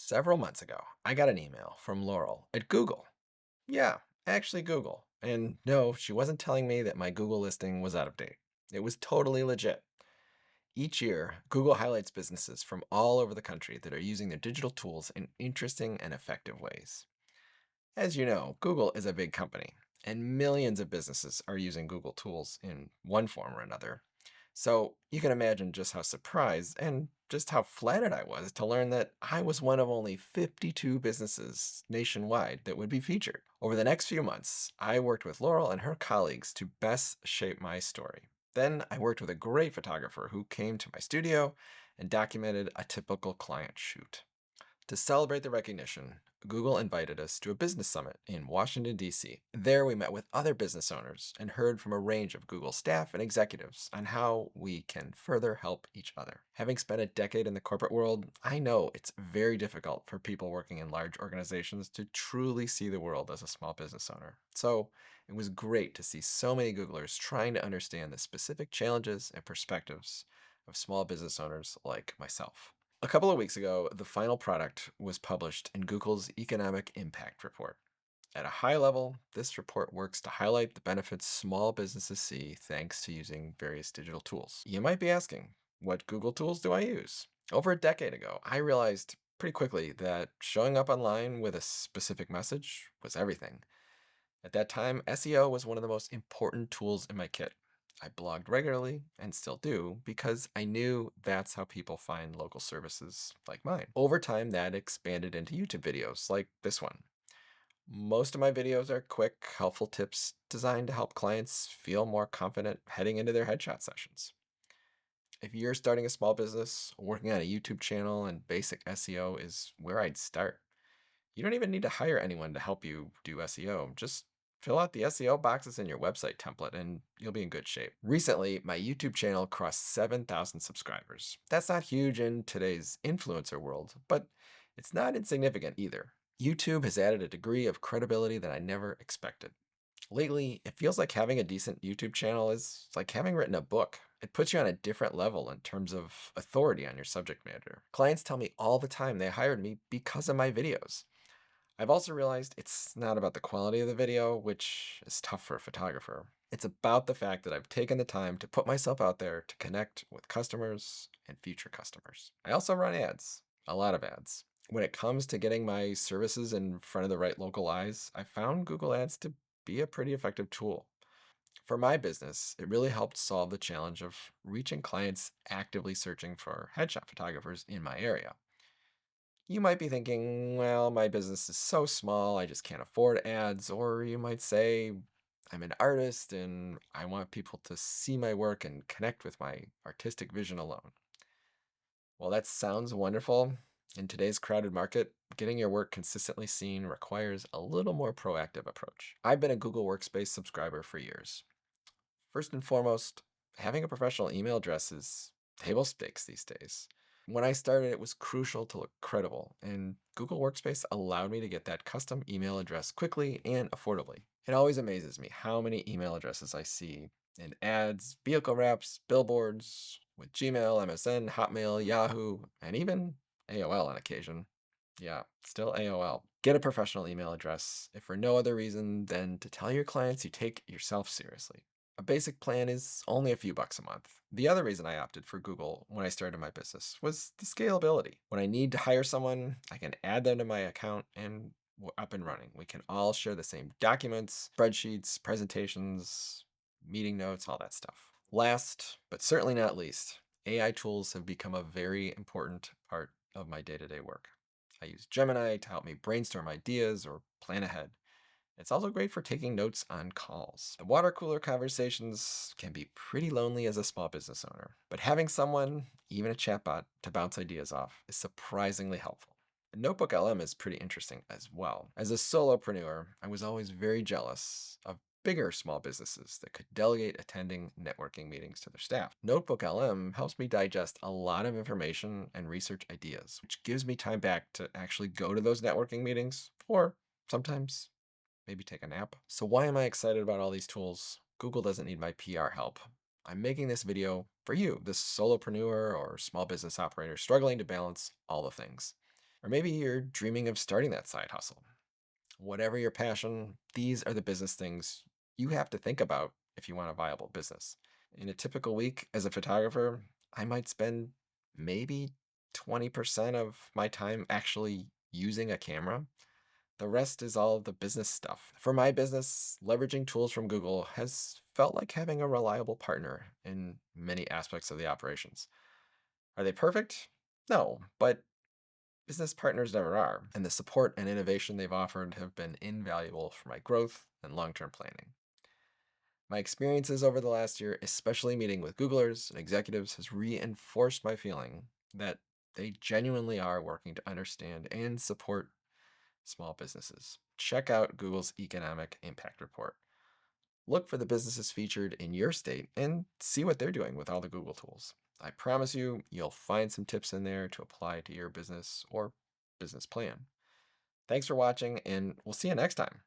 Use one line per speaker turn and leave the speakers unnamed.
Several months ago, I got an email from Laurel at Google. Yeah, actually Google. And no, she wasn't telling me that my Google listing was out of date. It was totally legit. Each year, Google highlights businesses from all over the country that are using their digital tools in interesting and effective ways. As you know, Google is a big company, and millions of businesses are using Google tools in one form or another. So you can imagine just how surprised and just how flattered I was to learn that I was one of only 52 businesses nationwide that would be featured. Over the next few months, I worked with Laurel and her colleagues to best shape my story. Then I worked with a great photographer who came to my studio and documented a typical client shoot. To celebrate the recognition, Google invited us to a business summit in Washington, D.C. There, we met with other business owners and heard from a range of Google staff and executives on how we can further help each other. Having spent a decade in the corporate world, I know it's very difficult for people working in large organizations to truly see the world as a small business owner. So, it was great to see so many Googlers trying to understand the specific challenges and perspectives of small business owners like myself. A couple of weeks ago, the final product was published in Google's Economic Impact Report. At a high level, this report works to highlight the benefits small businesses see thanks to using various digital tools. You might be asking, what Google tools do I use? Over a decade ago, I realized pretty quickly that showing up online with a specific message was everything. At that time, SEO was one of the most important tools in my kit. I blogged regularly and still do because I knew that's how people find local services like mine. Over time, that expanded into YouTube videos like this one. Most of my videos are quick, helpful tips designed to help clients feel more confident heading into their headshot sessions. If you're starting a small business, working on a YouTube channel, and basic SEO is where I'd start. You don't even need to hire anyone to help you do SEO. Just fill out the SEO boxes in your website template and you'll be in good shape. Recently, my YouTube channel crossed 7,000 subscribers. That's not huge in today's influencer world, but it's not insignificant either. YouTube has added a degree of credibility that I never expected. Lately, it feels like having a decent YouTube channel is like having written a book. It puts you on a different level in terms of authority on your subject matter. Clients tell me all the time they hired me because of my videos. I've also realized it's not about the quality of the video, which is tough for a photographer. It's about the fact that I've taken the time to put myself out there to connect with customers and future customers. I also run ads, a lot of ads. When it comes to getting my services in front of the right local eyes, I found Google Ads to be a pretty effective tool. For my business, it really helped solve the challenge of reaching clients actively searching for headshot photographers in my area. You might be thinking, well, my business is so small, I just can't afford ads. Or you might say, I'm an artist and I want people to see my work and connect with my artistic vision alone. Well, that sounds wonderful. In today's crowded market, getting your work consistently seen requires a little more proactive approach. I've been a Google Workspace subscriber for years. First and foremost, having a professional email address is table stakes these days. When I started, it was crucial to look credible, and Google Workspace allowed me to get that custom email address quickly and affordably. It always amazes me how many email addresses I see in ads, vehicle wraps, billboards, with Gmail, MSN, Hotmail, Yahoo, and even AOL on occasion. Yeah, still AOL. Get a professional email address, if for no other reason than to tell your clients you take yourself seriously. A basic plan is only a few bucks a month. The other reason I opted for Google when I started my business was the scalability. When I need to hire someone, I can add them to my account and we're up and running. We can all share the same documents, spreadsheets, presentations, meeting notes, all that stuff. Last, but certainly not least, AI tools have become a very important part of my day-to-day work. I use Gemini to help me brainstorm ideas or plan ahead. It's also great for taking notes on calls. The water cooler conversations can be pretty lonely as a small business owner, but having someone, even a chatbot, to bounce ideas off is surprisingly helpful. Notebook LM is pretty interesting as well. As a solopreneur, I was always very jealous of bigger small businesses that could delegate attending networking meetings to their staff. Notebook LM helps me digest a lot of information and research ideas, which gives me time back to actually go to those networking meetings or sometimes maybe take a nap. So why am I excited about all these tools? Google doesn't need my PR help. I'm making this video for you, this solopreneur or small business operator struggling to balance all the things. Or maybe you're dreaming of starting that side hustle. Whatever your passion, these are the business things you have to think about if you want a viable business. In a typical week as a photographer, I might spend maybe 20% of my time actually using a camera. The rest is all the business stuff. For my business, leveraging tools from Google has felt like having a reliable partner in many aspects of the operations. Are they perfect? No, but business partners never are, and the support and innovation they've offered have been invaluable for my growth and long term planning. My experiences over the last year, especially meeting with Googlers and executives, has reinforced my feeling that they genuinely are working to understand and support small businesses. Check out Google's Economic Impact Report. Look for the businesses featured in your state and see what they're doing with all the Google tools. I promise you, you'll find some tips in there to apply to your business or business plan. Thanks for watching, and we'll see you next time.